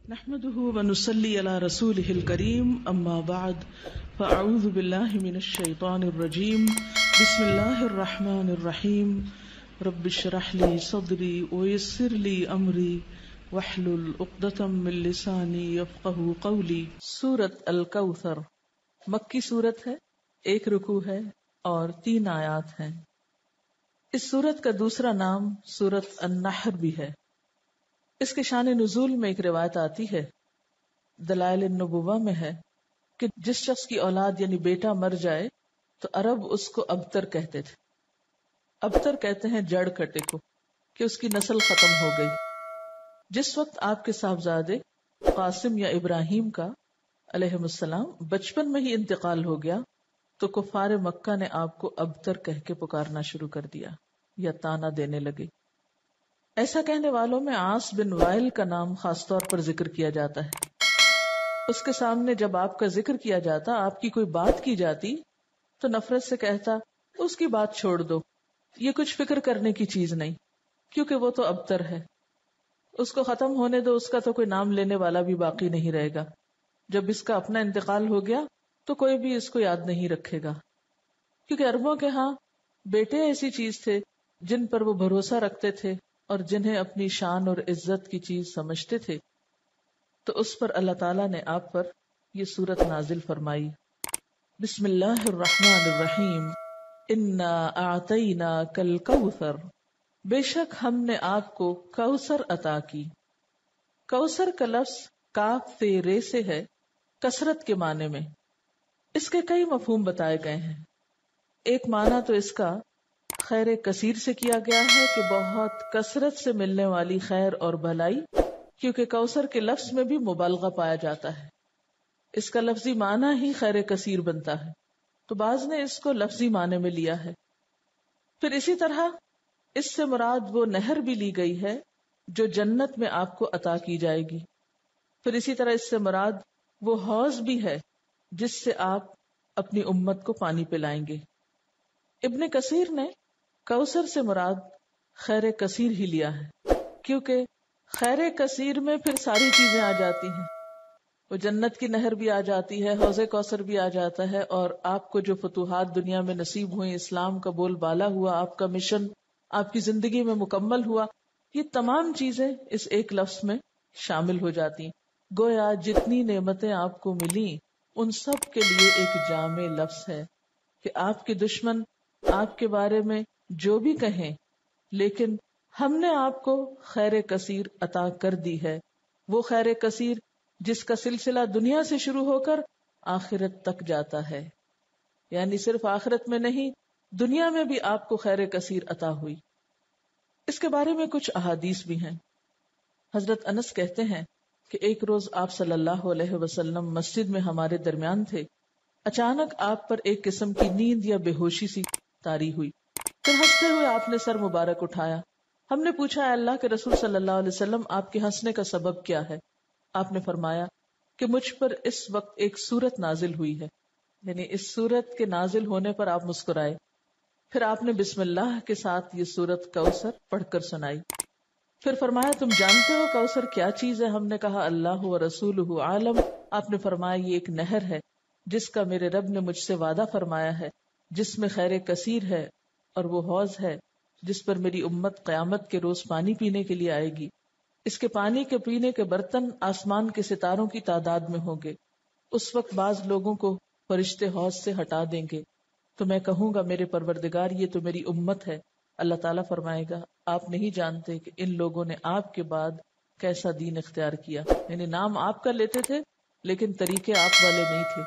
نحمده ونصلي على رسوله الكريم اما بعد فاعوذ بالله من الشيطان الرجيم بسم الله الرحمن الرحيم رب اشرح لي صدري ويسر لي امري واحلل عقدة من لساني يفقهوا قولي۔ سورۃ الکوثر مکی سورت ہے، 1 رکوع ہے اور 3 آیات ہیں۔ اس سورت کا دوسرا نام سورۃ النحر بھی ہے۔ اس کے شان نزول میں ایک روایت آتی ہے، دلائل النبوہ میں ہے کہ جس شخص کی اولاد یعنی بیٹا مر جائے تو عرب اس کو ابتر کہتے تھے۔ ابتر کہتے ہیں جڑ کٹے کو، کہ اس کی نسل ختم ہو گئی۔ جس وقت آپ کے صاحبزادے قاسم یا ابراہیم کا علیہ السلام بچپن میں ہی انتقال ہو گیا تو کفار مکہ نے آپ کو ابتر کہہ کے پکارنا شروع کر دیا یا طعنہ دینے لگے۔ ایسا کہنے والوں میں عاص بن وائل کا نام خاص طور پر ذکر کیا جاتا ہے۔ اس کے سامنے جب آپ کا ذکر کیا جاتا، آپ کی کوئی بات کی جاتی تو نفرت سے کہتا اس کی بات چھوڑ دو، یہ کچھ فکر کرنے کی چیز نہیں، کیونکہ وہ تو ابتر ہے، اس کو ختم ہونے دو، اس کا تو کوئی نام لینے والا بھی باقی نہیں رہے گا۔ جب اس کا اپنا انتقال ہو گیا تو کوئی بھی اس کو یاد نہیں رکھے گا، کیونکہ عربوں کے ہاں بیٹے ایسی چیز تھے جن پر وہ بھروسہ رکھتے تھے اور جنہیں اپنی شان اور عزت کی چیز سمجھتے تھے۔ تو اس پر اللہ تعالیٰ نے آپ پر یہ سورت نازل فرمائی۔ بسم اللہ الرحمن الرحیم، انا اعطیناک الکوثر، بے شک ہم نے آپ کو کوثر عطا کی۔ کوثر کا لفظ کاف تے رے سے ہے، کثرت کے معنی میں۔ اس کے کئی مفہوم بتائے گئے ہیں۔ ایک معنی تو اس کا خیر کثیر سے کیا گیا ہے کہ بہت کثرت سے ملنے والی خیر اور بھلائی، کیونکہ کوثر کے لفظ میں بھی مبالغہ پایا جاتا ہے، اس کا لفظی معنی ہی خیر کثیر بنتا ہے، تو بعض نے اس کو لفظی معنی میں لیا ہے۔ پھر اسی طرح اس سے مراد وہ نہر بھی لی گئی ہے جو جنت میں آپ کو عطا کی جائے گی۔ پھر اسی طرح اس سے مراد وہ حوض بھی ہے جس سے آپ اپنی امت کو پانی پلائیں گے۔ ابن کثیر نے کوثر سے مراد خیر کثیر ہی لیا ہے، کیونکہ خیر کثیر میں پھر ساری چیزیں آ جاتی ہیں، وہ جنت کی نہر بھی آ جاتی ہے، حوض کوثر بھی آ جاتا ہے، اور آپ کو جو فتوحات دنیا میں نصیب ہوئیں، اسلام کا بول بالا ہوا، آپ کا مشن آپ کی زندگی میں مکمل ہوا، یہ تمام چیزیں اس ایک لفظ میں شامل ہو جاتی ہیں۔ گویا جتنی نعمتیں آپ کو ملیں ان سب کے لیے ایک جامع لفظ ہے کہ آپ کے دشمن آپ کے بارے میں جو بھی کہیں، لیکن ہم نے آپ کو خیر کثیر عطا کر دی ہے، وہ خیر کثیر جس کا سلسلہ دنیا سے شروع ہو کر آخرت تک جاتا ہے، یعنی صرف آخرت میں نہیں، دنیا میں بھی آپ کو خیر کثیر عطا ہوئی۔ اس کے بارے میں کچھ احادیث بھی ہیں۔ حضرت انس کہتے ہیں کہ ایک روز آپ صلی اللہ علیہ وسلم مسجد میں ہمارے درمیان تھے، اچانک آپ پر ایک قسم کی نیند یا بے ہوشی سی طاری ہوئی، پھر ہنستے ہوئے آپ نے سر مبارک اٹھایا۔ ہم نے پوچھا، اے اللہ کے رسول صلی اللہ علیہ وسلم، آپ کے ہنسنے کا سبب کیا ہے؟ آپ نے فرمایا کہ مجھ پر اس وقت ایک سورت نازل ہوئی ہے، یعنی اس سورت کے نازل ہونے پر آپ مسکرائے۔ پھر آپ نے بسم اللہ کے ساتھ یہ سورت کوثر پڑھ کر سنائی۔ پھر فرمایا، تم جانتے ہو کوثر کیا چیز ہے؟ ہم نے کہا اللہ و رسولہ عالم۔ آپ نے فرمایا یہ ایک نہر ہے جس کا میرے رب نے مجھ سے وعدہ فرمایا ہے، جس میں خیر کثیر ہے، اور وہ حوض ہے جس پر میری امت قیامت کے روز پانی پینے کے لیے آئے گی۔ اس کے پانی کے پینے کے برتن آسمان کے ستاروں کی تعداد میں ہوں گے۔ اس وقت بعض لوگوں کو فرشتے حوض سے ہٹا دیں گے تو میں کہوں گا میرے پروردگار یہ تو میری امت ہے۔ اللہ تعالیٰ فرمائے گا آپ نہیں جانتے کہ ان لوگوں نے آپ کے بعد کیسا دین اختیار کیا، یعنی نام آپ کا لیتے تھے لیکن طریقے آپ والے نہیں تھے۔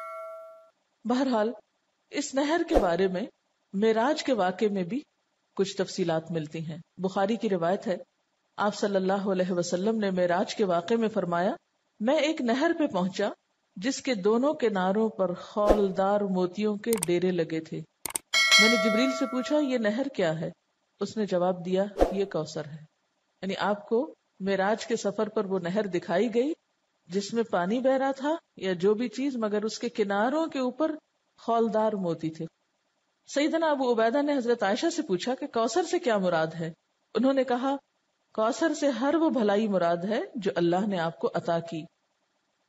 بہرحال اس نہر کے بارے میں معراج کے واقعے میں بھی کچھ تفصیلات ملتی ہیں۔ بخاری کی روایت ہے، آپ صلی اللہ علیہ وسلم نے معراج کے واقعے میں فرمایا، میں ایک نہر پہ پہنچا جس کے دونوں کناروں پر خولدار موتیوں کے ڈیرے لگے تھے۔ میں نے جبریل سے پوچھا یہ نہر کیا ہے؟ اس نے جواب دیا یہ کوثر ہے۔ یعنی آپ کو معراج کے سفر پر وہ نہر دکھائی گئی جس میں پانی بہ رہا تھا یا جو بھی چیز، مگر اس کے کناروں کے اوپر خولدار موتی تھے۔ سیدنا ابو عبیدہ نے حضرت عائشہ سے پوچھا کہ کوثر سے کیا مراد ہے؟ انہوں نے کہا کوثر سے ہر وہ بھلائی مراد ہے جو اللہ نے آپ کو عطا کی۔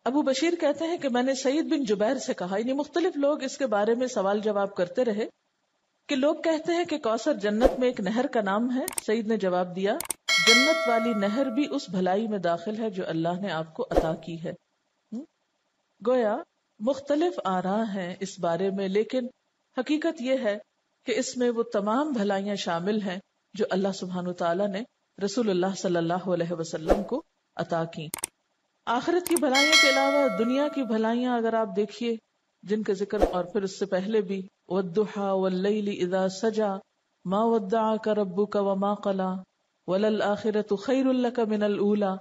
ابو بشیر کہتے ہیں کہ میں نے سعید بن جبیر سے کہا، یعنی مختلف لوگ اس کے بارے میں سوال جواب کرتے رہے کہ لوگ کہتے ہیں کہ کوثر جنت میں ایک نہر کا نام ہے۔ سعید نے جواب دیا، جنت والی نہر بھی اس بھلائی میں داخل ہے جو اللہ نے آپ کو عطا کی ہے۔ گویا مختلف آراء ہیں اس بارے میں، لیکن حقیقت یہ ہے کہ اس میں وہ تمام بھلائیاں شامل ہیں جو اللہ سبحانہ وتعالی نے رسول اللہ صلی اللہ علیہ وسلم کو عطا کی۔ آخرت کی بھلائیوں کے علاوہ دنیا کی بھلائیاں اگر آپ دیکھیے جن کا ذکر اور پھر اس سے پہلے بھی وَالضُّحَىٰ وَاللَّيْلِ إِذَا سَجَىٰ مَا وَدَّعَكَ رَبُّكَ وَمَا قَلَىٰ وَلَلْآخِرَةُ خَيْرٌ لَكَ مِنَ الْأُولَىٰ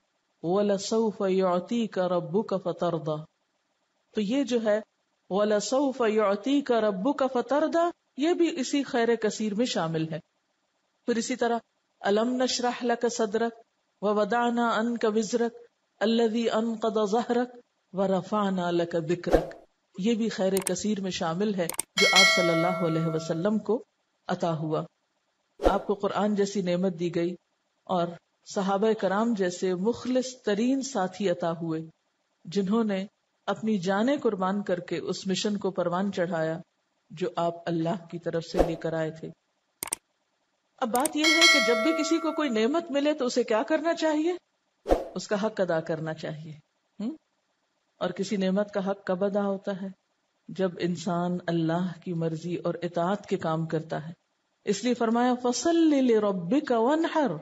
وَلَسَوْفَ يُعْطِيكَ رَبُّكَ فَتَرْضَىٰ۔ تو یہ جو ہے وَلَسَوْفَ يُعْطِيكَ رَبُّكَ فَتَرْضَىٰ یہ بھی اسی خیر کثیر میں شامل ہے۔ پھر اسی طرح أَلَمْ نَشْرَحْ لَكَ صَدْرَكَ وَوَضَعْنَا عَنْكَ وِزْرَكَ الذي انقض ظهرك ورفعنا لك ذكرك یہ بھی خیر کثیر میں شامل ہے جو آپ صلی اللہ علیہ وسلم کو عطا ہوا۔ آپ کو قرآن جیسی نعمت دی گئی اور صحابہ کرام جیسے مخلص ترین ساتھی عطا ہوئے جنہوں نے اپنی جانیں قربان کر کے اس مشن کو پروان چڑھایا جو آپ اللہ کی طرف سے لے کر آئے تھے۔ اب بات یہ ہے کہ جب بھی کسی کو کوئی نعمت ملے تو اسے کیا کرنا چاہیے؟ اس کا حق ادا کرنا چاہیے۔ اور کسی نعمت کا حق کب ادا ہوتا ہے؟ جب انسان اللہ کی مرضی اور اطاعت کے کام کرتا ہے۔ اس لیے فرمایا فَصَلِّ لِرَبِّكَ وَانْحَرْ،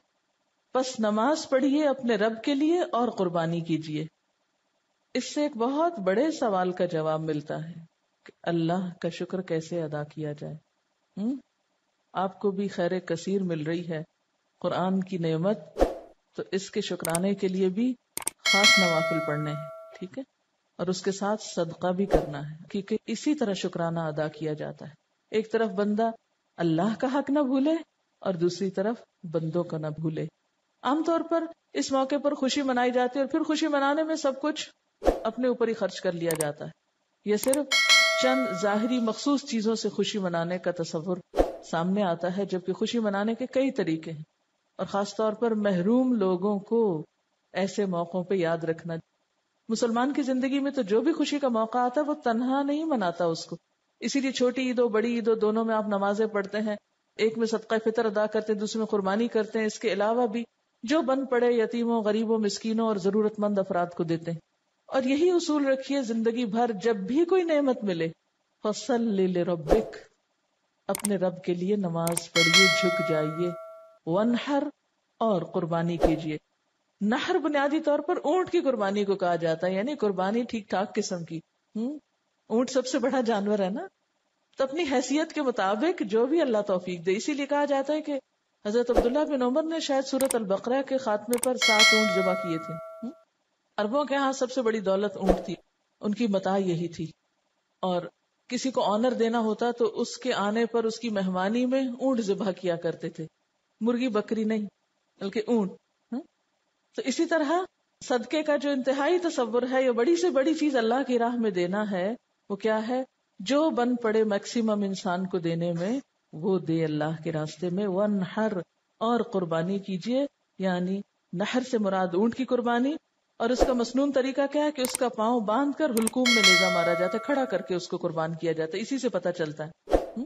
پس نماز پڑھیے اپنے رب کے لیے اور قربانی کیجیے۔ اس سے ایک بہت بڑے سوال کا جواب ملتا ہے کہ اللہ کا شکر کیسے ادا کیا جائے۔ آپ کو بھی خیر کثیر مل رہی ہے، قرآن کی نعمت، تو اس کے شکرانے کے لیے بھی خاص نوافل پڑھنے ہیں، ٹھیک ہے، اور اس کے ساتھ صدقہ بھی کرنا ہے، کیونکہ اسی طرح شکرانہ ادا کیا جاتا ہے۔ ایک طرف بندہ اللہ کا حق نہ بھولے اور دوسری طرف بندوں کا نہ بھولے۔ عام طور پر اس موقع پر خوشی منائی جاتی ہے اور پھر خوشی منانے میں سب کچھ اپنے اوپر ہی خرچ کر لیا جاتا ہے۔ یہ صرف چند ظاہری مخصوص چیزوں سے خوشی منانے کا تصور سامنے آتا ہے، جبکہ خوشی منانے کے کئی طریقے ہیں، اور خاص طور پر محروم لوگوں کو ایسے موقعوں پہ یاد رکھنا۔ مسلمان کی زندگی میں تو جو بھی خوشی کا موقع آتا ہے وہ تنہا نہیں مناتا اس کو، اسی لیے چھوٹی عید ہو بڑی عید ہو دونوں میں آپ نمازیں پڑھتے ہیں، ایک میں صدقہ فطر ادا کرتے ہیں، دوسرے میں قربانی کرتے ہیں، اس کے علاوہ بھی جو بن پڑے یتیموں، غریبوں، مسکینوں اور ضرورت مند افراد کو دیتے ہیں۔ اور یہی اصول رکھیے زندگی بھر، جب بھی کوئی نعمت ملے فَصَلِّ لِرَبِّكَ، اپنے رب کے لیے نماز پڑھیے، جھک جائیے، وَانْحَرْ، اور قربانی کیجیے۔ نحر بنیادی طور پر اونٹ کی قربانی کو کہا جاتا ہے، یعنی قربانی ٹھیک ٹھاک قسم کی۔ اونٹ سب سے بڑا جانور ہے نا، تو اپنی حیثیت کے مطابق جو بھی اللہ توفیق دے۔ اسی لیے کہا جاتا ہے کہ حضرت عبداللہ بن عمر نے شاید سورۃ البقرہ کے خاتمے پر 7 اونٹ ذبح کیے تھے۔ عربوں کے ہاں سب سے بڑی دولت اونٹ تھی، ان کی متاع یہی تھی، اور کسی کو آنر دینا ہوتا تو اس کے آنے پر اس کی مہمانی میں اونٹ ذبح کیا کرتے تھے، مرغی بکری نہیں بلکہ اونٹ۔ تو اسی طرح صدقے کا جو انتہائی تصور ہے، یا بڑی سے بڑی چیز اللہ کی راہ میں دینا ہے، وہ کیا ہے؟ جو بن پڑے میکسیمم انسان کو دینے میں وہ دے اللہ کے راستے میں۔ وَانْحَرْ، اور قربانی کیجیے، یعنی نحر سے مراد اونٹ کی قربانی، اور اس کا مسنون طریقہ کیا ہے کہ اس کا پاؤں باندھ کر حلقوم میں نیزہ مارا جاتا ہے، کھڑا کر کے اس کو قربان کیا جاتا ہے، اسی سے پتہ چلتا ہے۔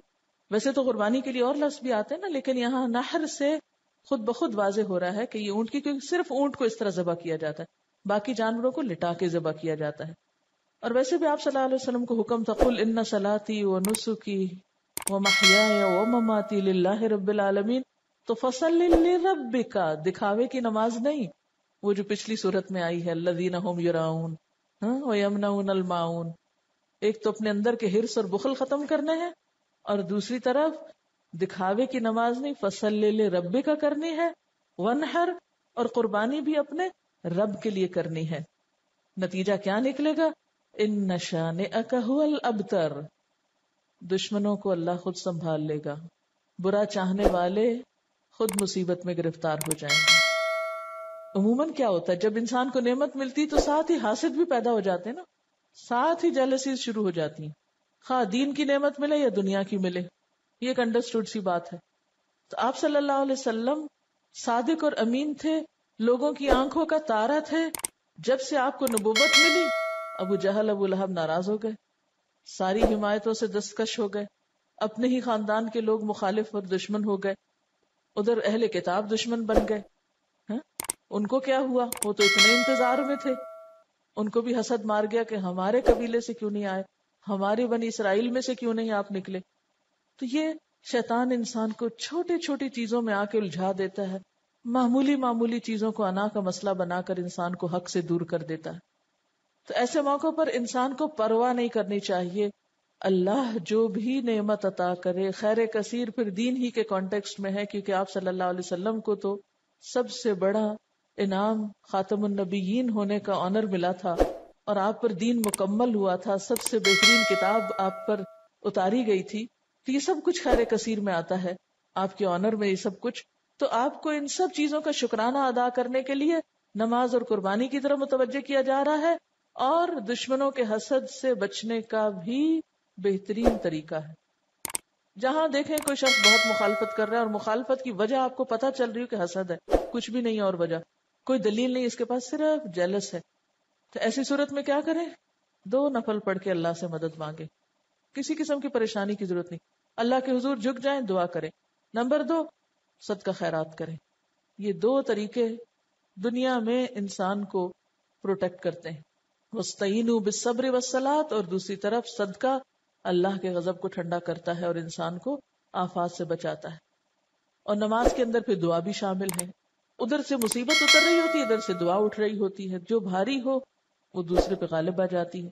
ویسے تو قربانی کے لیے اور لفظ بھی آتے ہیں نا، لیکن یہاں نحر سے خود بخود واضح ہو رہا ہے کہ یہ اونٹ کی، کیونکہ صرف اونٹ کو اس طرح ذبح کیا جاتا ہے، باقی جانوروں کو لٹا کے ذبح کیا جاتا ہے۔ اور ویسے بھی آپ صلی اللہ علیہ وسلم کو حکم تھا قُلْ إِنَّ صَلَاتِي وَنُسُكِي وَمَحْيَايَ وَمَمَاتِي لِلَّهِ رَبِّ الْعَالَمِينَ، تو فَصَلِّ لِرَبِّكَ، دکھاوے کی نماز نہیں، وہ جو پچھلی صورت میں آئی ہے الَّذِينَ هُمْ يُرَاءُونَ وَيَمْنَعُونَ الْمَاعُونَ۔ ایک تو اپنے اندر کے حرص اور بخل ختم کرنے ہیں، اور دوسری طرف دکھاوے کی نماز نہیں، فَصَلِّ لِرَبِّكَ کرنی ہے، وَانْحَرْ، اور قربانی بھی اپنے رب کے لیے کرنی ہے۔ نتیجہ کیا نکلے گا؟ إِنَّ شَانِئَكَ هُوَ الْأَبْتَرُ، دشمنوں کو اللہ خود سنبھال لے گا، برا چاہنے والے خود مصیبت میں گرفتار ہو جائیں گے۔ عموماً کیا ہوتا ہے جب انسان کو نعمت ملتی تو ساتھ ہی حاسد بھی پیدا ہو جاتے ہیں نا، ساتھ ہی جیلسیز شروع ہو جاتی ہیں، خواہ دین کی نعمت ملے یا دنیا کی ملے، یہ ایک انڈرسٹوڈ سی بات ہے۔ تو آپ صلی اللہ علیہ وسلم صادق اور امین تھے، لوگوں کی آنکھوں کا تارا تھے. جب سے آپ کو نبوت ملی، ابو جہل ابو لہب ناراض ہو گئے، ساری حمایتوں سے دستکش ہو گئے، اپنے ہی خاندان کے لوگ مخالف اور دشمن ہو گئے، ادھر اہل کتاب دشمن بن گئے. ہاں؟ ان کو کیا ہوا؟ وہ تو اتنے انتظار میں تھے، ان کو بھی حسد مار گیا کہ ہمارے قبیلے سے کیوں نہیں آئے، ہماری بنی اسرائیل میں سے کیوں نہیں آپ نکلے. تو یہ شیطان انسان کو چھوٹی چھوٹی چیزوں میں آ کے الجھا دیتا ہے، معمولی معمولی چیزوں کو انا کا مسئلہ بنا کر انسان کو حق سے دور کر دیتا ہے. تو ایسے موقع پر انسان کو پرواہ نہیں کرنی چاہیے. اللہ جو بھی نعمت عطا کرے، خیر کثیر پھر دین ہی کے کانٹیکسٹ میں ہے، کیونکہ آپ صلی اللہ علیہ وسلم کو تو سب سے بڑا انعام خاتم النبیین ہونے کا آنر ملا تھا، اور آپ پر دین مکمل ہوا تھا، سب سے بہترین کتاب آپ پر اتاری گئی تھی. تو یہ سب کچھ خیر کثیر میں آتا ہے، آپ کے آنر میں یہ سب کچھ. تو آپ کو ان سب چیزوں کا شکرانہ ادا کرنے کے لیے نماز اور قربانی کی طرف متوجہ کیا جا رہا ہے، اور دشمنوں کے حسد سے بچنے کا بھی بہترین طریقہ ہے. جہاں دیکھیں کوئی شخص بہت مخالفت کر رہا ہے اور مخالفت کی وجہ آپ کو پتہ چل رہی ہو کہ حسد ہے، کچھ بھی نہیں اور وجہ کوئی دلیل نہیں، اس کے پاس صرف جیلس ہے، تو ایسی صورت میں کیا کریں؟ 2 نفل پڑھ کے اللہ سے مدد مانگے. کسی قسم کی پریشانی کی ضرورت نہیں، اللہ کے حضور جھک جائیں، دعا کریں. نمبر 2، صدقہ خیرات کریں. یہ 2 طریقے دنیا میں انسان کو پروٹیکٹ کرتے ہیں. وَاسْتَعِینُوا بِالصَّبْرِ وَالصَّلَاةِ، اور دوسری طرف صدقہ اللہ کے غضب کو ٹھنڈا کرتا ہے اور انسان کو آفات سے بچاتا ہے. اور نماز کے اندر پھر دعا بھی شامل ہے. ادھر سے مصیبت اتر رہی ہوتی ہے، ادھر سے دعا اٹھ رہی ہوتی ہے، جو بھاری ہو وہ دوسرے پہ غالب آ جاتی ہے.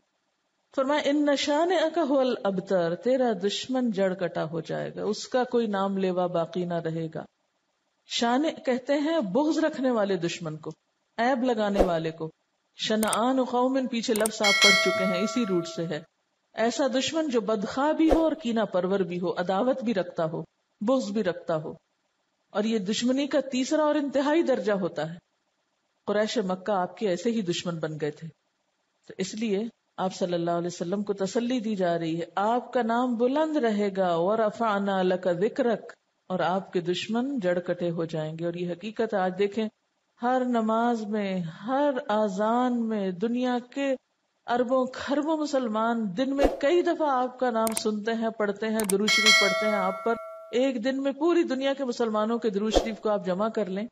فرمایا ان شانئک ھو الابتر، تیرا دشمن جڑ کٹا ہو جائے گا، اس کا کوئی نام لیوا باقی نہ رہے گا. شانئ کہتے ہیں بغض رکھنے والے دشمن کو، عیب لگانے والے کو. شنآن قوم پیچھے لفظ آپ پڑھ چکے ہیں، اسی روٹ سے ہے. ایسا دشمن جو بدخواہ بھی ہو اور کینہ پرور بھی ہو، عداوت بھی رکھتا ہو، بغض بھی رکھتا ہو. اور یہ دشمنی کا تیسرا اور انتہائی درجہ ہوتا ہے. قریش مکہ آپ کے ایسے ہی دشمن بن گئے تھے، تو اس لیے آپ صلی اللہ علیہ وسلم کو تسلی دی جا رہی ہے، آپ کا نام بلند رہے گا، وَرَفَعْنَا لَكَ ذِكْرَكَ، اور آپ کے دشمن جڑ کٹے ہو جائیں گے. اور یہ حقیقت آج دیکھیں ہر نماز میں، ہر اذان میں، دنیا کے اربوں خربوں مسلمان دن میں کئی دفعہ آپ کا نام سنتے ہیں، پڑھتے ہیں، درود شریف پڑھتے ہیں آپ پر. ایک دن میں پوری دنیا کے مسلمانوں کے درود شریف کو آپ جمع کر لیں،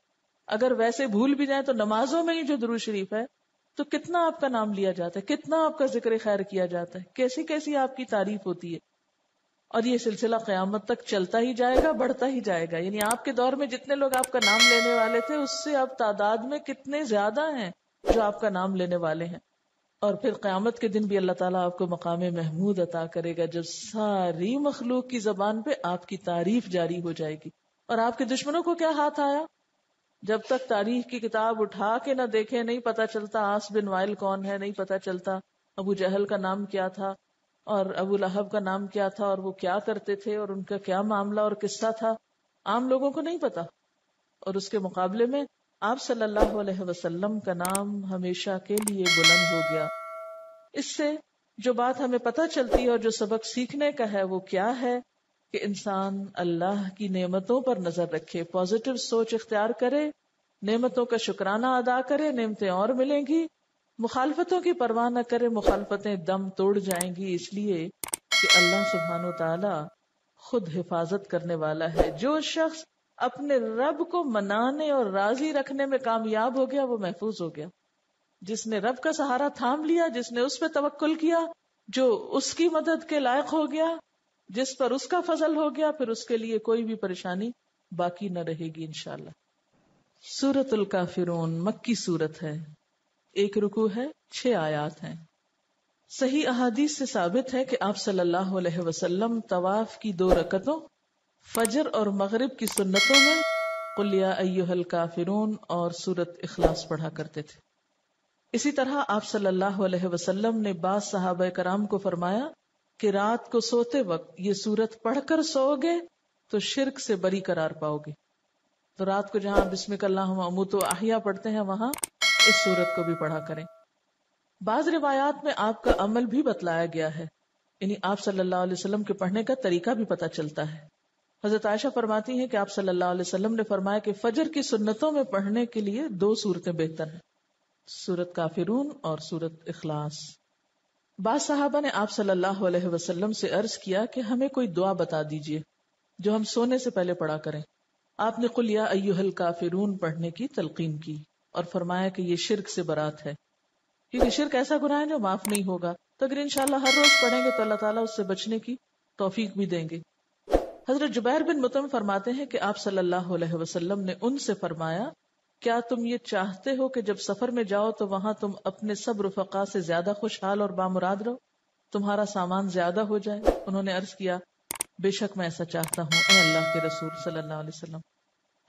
اگر ویسے بھول بھی جائیں تو نمازوں میں ہی جو درود شریف ہے تو کتنا آپ کا نام لیا جاتا ہے، کتنا آپ کا ذکر خیر کیا جاتا ہے، کیسی کیسی آپ کی تعریف ہوتی ہے. اور یہ سلسلہ قیامت تک چلتا ہی جائے گا، بڑھتا ہی جائے گا. یعنی آپ کے دور میں جتنے لوگ آپ کا نام لینے والے تھے اس سے اب تعداد میں کتنے زیادہ ہیں جو آپ کا نام لینے والے ہیں. اور پھر قیامت کے دن بھی اللہ تعالیٰ آپ کو مقام محمود عطا کرے گا، جب ساری مخلوق کی زبان پہ آپ کی تعریف جاری ہو جائے گی. اور آپ کے دشمنوں کو کیا ہاتھ آیا؟ جب تک تاریخ کی کتاب اٹھا کے نہ دیکھے نہیں پتا چلتا عاص بن وائل کون ہے، نہیں پتا چلتا ابو جہل کا نام کیا تھا اور ابو لہب کا نام کیا تھا اور وہ کیا کرتے تھے اور ان کا کیا معاملہ اور قصہ تھا، عام لوگوں کو نہیں پتا. اور اس کے مقابلے میں آپ صلی اللہ علیہ وسلم کا نام ہمیشہ کے لیے بلند ہو گیا. اس سے جو بات ہمیں پتہ چلتی ہے اور جو سبق سیکھنے کا ہے وہ کیا ہے کہ انسان اللہ کی نعمتوں پر نظر رکھے، پازیٹو سوچ اختیار کرے، نعمتوں کا شکرانہ ادا کرے، نعمتیں اور ملیں گی. مخالفتوں کی پرواہ نہ کرے، مخالفتیں دم توڑ جائیں گی، اس لیے کہ اللہ سبحانہ و تعالی خود حفاظت کرنے والا ہے. جو شخص اپنے رب کو منانے اور راضی رکھنے میں کامیاب ہو گیا وہ محفوظ ہو گیا. جس نے رب کا سہارا تھام لیا، جس نے اس پہ توکل کیا، جو اس کی مدد کے لائق ہو گیا، جس پر اس کا فضل ہو گیا، پھر اس کے لیے کوئی بھی پریشانی باقی نہ رہے گی انشاءاللہ. سورۃ الکافرون مکی سورت ہے، 1 رکوع ہے، 6 آیات ہیں. صحیح احادیث سے ثابت ہے کہ آپ صلی اللہ علیہ وسلم طواف کی 2 رکعتوں، فجر اور مغرب کی سنتوں میں قل یا ایھا الکافرون اور سورۃ اخلاص پڑھا کرتے تھے. اسی طرح آپ صلی اللہ علیہ وسلم نے بعض صحابہ کرام کو فرمایا کہ رات کو سوتے وقت یہ سورت پڑھ کر سو گے تو شرک سے بری قرار پاؤ گے. تو رات کو جہاں بسمک اللہم اموت و احیا پڑھتے ہیں وہاں اس سورت کو بھی پڑھا کریں. بعض روایات میں آپ کا عمل بھی بتلایا گیا ہے، یعنی آپ صلی اللہ علیہ وسلم کے پڑھنے کا طریقہ بھی پتہ چلتا ہے. حضرت عائشہ فرماتی ہیں کہ آپ صلی اللہ علیہ وسلم نے فرمایا کہ فجر کی سنتوں میں پڑھنے کے لیے 2 صورتیں بہتر ہیں، سورت کافرون اور سورت اخلاص۔ بعض صحابہ نے آپ صلی اللہ علیہ وسلم سے عرض کیا کہ ہمیں کوئی دعا بتا دیجئے جو ہم سونے سے پہلے پڑھا کریں۔ آپ نے قل یا ایھا الکافرون پڑھنے کی تلقین کی اور فرمایا کہ یہ شرک سے برات ہے، کیونکہ شرک ایسا گناہ ہے جو معاف نہیں ہوگا، تو اگر انشاءاللہ ہر روز پڑھیں گے تو اللہ تعالیٰ اس سے بچنے کی توفیق بھی دیں گے۔ حضرت جبیر بن مطعم فرماتے ہیں کہ آپ صلی اللہ علیہ وسلم نے ان سے فرمایا کیا تم یہ چاہتے ہو کہ جب سفر میں جاؤ تو وہاں تم اپنے سب رفقا سے زیادہ خوشحال اور بامراد رہو، تمہارا سامان زیادہ ہو جائے؟ انہوں نے عرض کیا بے شک میں ایسا چاہتا ہوں اے اللہ کے رسول صلی اللہ علیہ وسلم۔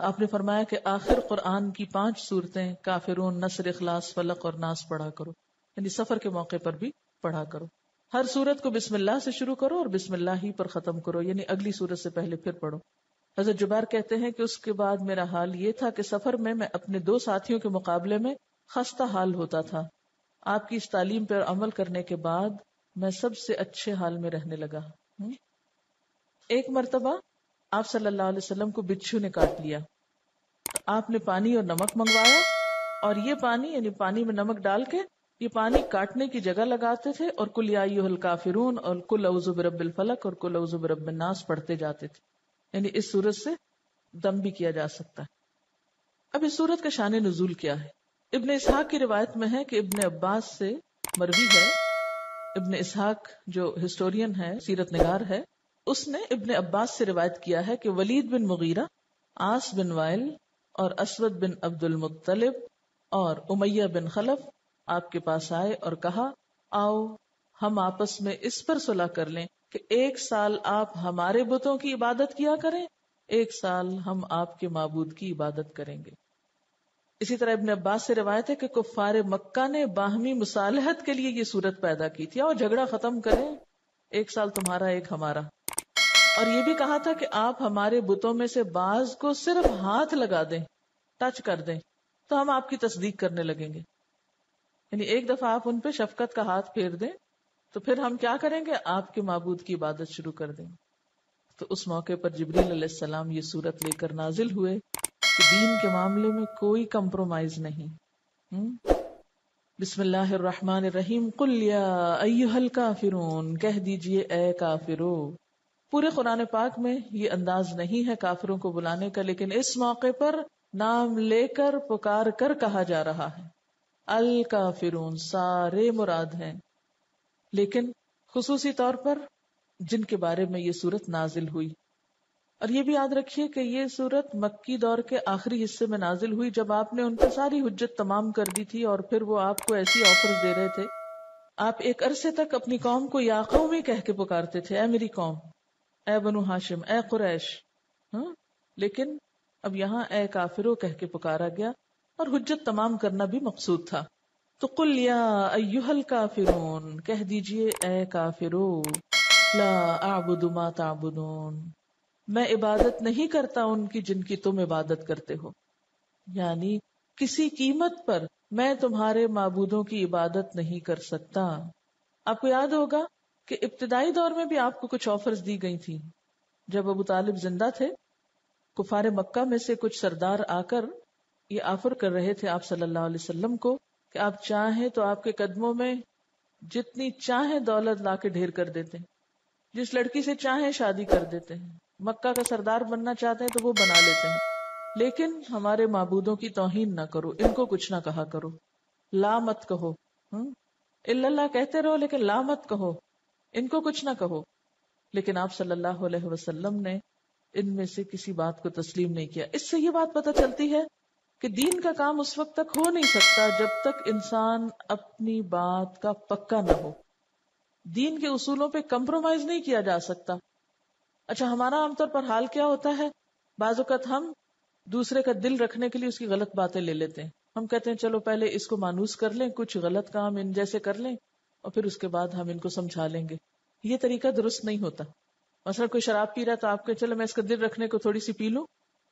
آپ نے فرمایا کہ آخر قرآن کی 5 صورتیں کافرون، نصر، اخلاص، فلق اور ناس پڑھا کرو، یعنی سفر کے موقع پر بھی پڑھا کرو۔ ہر سورت کو بسم اللہ سے شروع کرو اور بسم اللہ ہی پر ختم کرو، یعنی اگلی سورت سے پہلے پھر پڑھو۔ حضرت جبیر کہتے ہیں کہ اس کے بعد میرا حال یہ تھا کہ سفر میں اپنے 2 ساتھیوں کے مقابلے میں خستہ حال ہوتا تھا۔ آپ کی اس تعلیم پر عمل کرنے کے بعد میں سب سے اچھے حال میں رہنے لگا۔ ایک مرتبہ آپ صلی اللہ علیہ وسلم کو بچھو نے کاٹ لیا، آپ نے پانی اور نمک منگوایا، اور یہ پانی یعنی پانی میں نمک ڈال کے یہ پانی کاٹنے کی جگہ لگاتے تھے اور قل یا ایھا الکافرون اور قل اعوذ برب الفلق اور قل اعوذ برب الناس پڑھتے جاتے تھے، یعنی اس صورت سے دم بھی کیا جا سکتا ہے۔ اب اس صورت کا شان نزول کیا ہے؟ ابن اسحاق کی روایت میں ہے کہ ابن عباس سے مروی ہے، ابن اسحاق جو ہسٹورین ہے، سیرت نگار ہے، اس نے ابن عباس سے روایت کیا ہے کہ ولید بن مغیرہ، عاص بن وائل اور اسود بن عبد المطلب اور امیہ بن خلف آپ کے پاس آئے اور کہا آؤ ہم آپس میں اس پر صلح کر لیں کہ 1 سال آپ ہمارے بتوں کی عبادت کیا کریں، 1 سال ہم آپ کے معبود کی عبادت کریں گے۔ اسی طرح ابن عباس سے روایت ہے کہ کفار مکہ نے باہمی مصالحت کے لیے یہ صورت پیدا کی تھی، اور جھگڑا ختم کریں، 1 سال تمہارا 1 ہمارا، اور یہ بھی کہا تھا کہ آپ ہمارے بتوں میں سے بعض کو صرف ہاتھ لگا دیں، ٹچ کر دیں، تو ہم آپ کی تصدیق کرنے لگیں گے، یعنی 1 دفعہ آپ ان پہ شفقت کا ہاتھ پھیر دیں تو پھر ہم کیا کریں گے، آپ کے معبود کی عبادت شروع کر دیں گے۔ تو اس موقع پر جبریل علیہ السلام یہ صورت لے کر نازل ہوئے کہ دین کے معاملے میں کوئی کمپرومائز نہیں۔ بسم اللہ الرحمن الرحیم، قل یا ایھا الکافرون، کہہ دیجئے اے کافرو۔ پورے قرآن پاک میں یہ انداز نہیں ہے کافروں کو بلانے کا، لیکن اس موقع پر نام لے کر پکار کر کہا جا رہا ہے۔ الکافرون سارے مراد ہیں، لیکن خصوصی طور پر جن کے بارے میں یہ صورت نازل ہوئی۔ اور یہ بھی یاد رکھیے کہ یہ صورت مکی دور کے آخری حصے میں نازل ہوئی، جب آپ نے ان پر ساری حجت تمام کر دی تھی، اور پھر وہ آپ کو ایسی آفرز دے رہے تھے۔ آپ ایک عرصے تک اپنی قوم کو یا قومی کہہ کے پکارتے تھے، اے میری قوم، اے بنو ہاشم، اے قریش، لیکن اب یہاں اے کافرو کہہ کے پکارا گیا، اور حجت تمام کرنا بھی مقصود تھا۔ تو قل یا ایھا الکافرون، کہہ دیجئے اے کافرو، لا اعبد ما تعبدون، میں عبادت نہیں کرتا ان کی جن کی تم عبادت کرتے ہو، یعنی کسی قیمت پر میں تمہارے معبودوں کی عبادت نہیں کر سکتا۔ آپ کو یاد ہوگا کہ ابتدائی دور میں بھی آپ کو کچھ آفرز دی گئی تھی۔ جب ابو طالب زندہ تھے، کفار مکہ میں سے کچھ سردار آ کر یہ آفر کر رہے تھے آپ صلی اللہ علیہ وسلم کو کہ آپ چاہیں تو آپ کے قدموں میں جتنی چاہیں دولت لا کے ڈھیر کر دیتے ہیں، جس لڑکی سے چاہیں شادی کر دیتے ہیں، مکہ کا سردار بننا چاہتے ہیں تو وہ بنا لیتے ہیں، لیکن ہمارے معبودوں کی توہین نہ کرو، ان کو کچھ نہ کہا کرو، لا مت کہو، الا اللہ کہتے رہو لیکن لا مت کہو، ان کو کچھ نہ کہو۔ لیکن آپ صلی اللہ علیہ وسلم نے ان میں سے کسی بات کو تسلیم نہیں کیا۔ اس سے یہ بات پتہ چلتی ہے کہ دین کا کام اس وقت تک ہو نہیں سکتا جب تک انسان اپنی بات کا پکا نہ ہو۔ دین کے اصولوں پہ کمپرومائز نہیں کیا جا سکتا۔ اچھا، ہمارا عام طور پر حال کیا ہوتا ہے، بعض اوقات ہم دوسرے کا دل رکھنے کے لیے اس کی غلط باتیں لے لیتے ہیں۔ ہم کہتے ہیں چلو پہلے اس کو مانوس کر لیں، کچھ غلط کام ان جیسے کر لیں، اور پھر اس کے بعد ہم ان کو سمجھا لیں گے۔ یہ طریقہ درست نہیں ہوتا۔ مثلا کوئی شراب پی رہا تو آپ کہ چلو میں اس کا دل رکھنے کو تھوڑی سی پی لوں،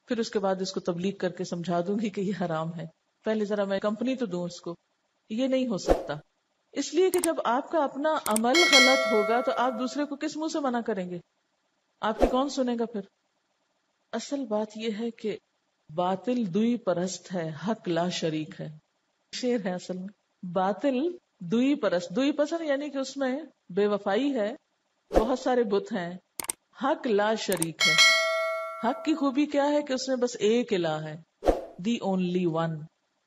پھر اس کے بعد اس کو تبلیغ کر کے سمجھا دوں گی کہ یہ حرام ہے، پہلے ذرا میں کمپنی تو دوں اس کو۔ یہ نہیں ہو سکتا، اس لیے کہ جب آپ کا اپنا عمل غلط ہوگا تو آپ دوسرے کو کس منہ سے منع کریں گے؟ آپ کی کون سنے گا پھر؟ اصل بات یہ ہے کہ باطل دوئی پرست ہے، حق لا شریک ہے. شعر ہے اصل میں. باطل دوئی پرست یعنی کہ اس میں بے وفائی ہے، بہت سارے بت ہیں. حق لا شریک ہے. حق کی خوبی کیا ہے کہ اس میں بس ایک الہ ہے، دی اونلی ون.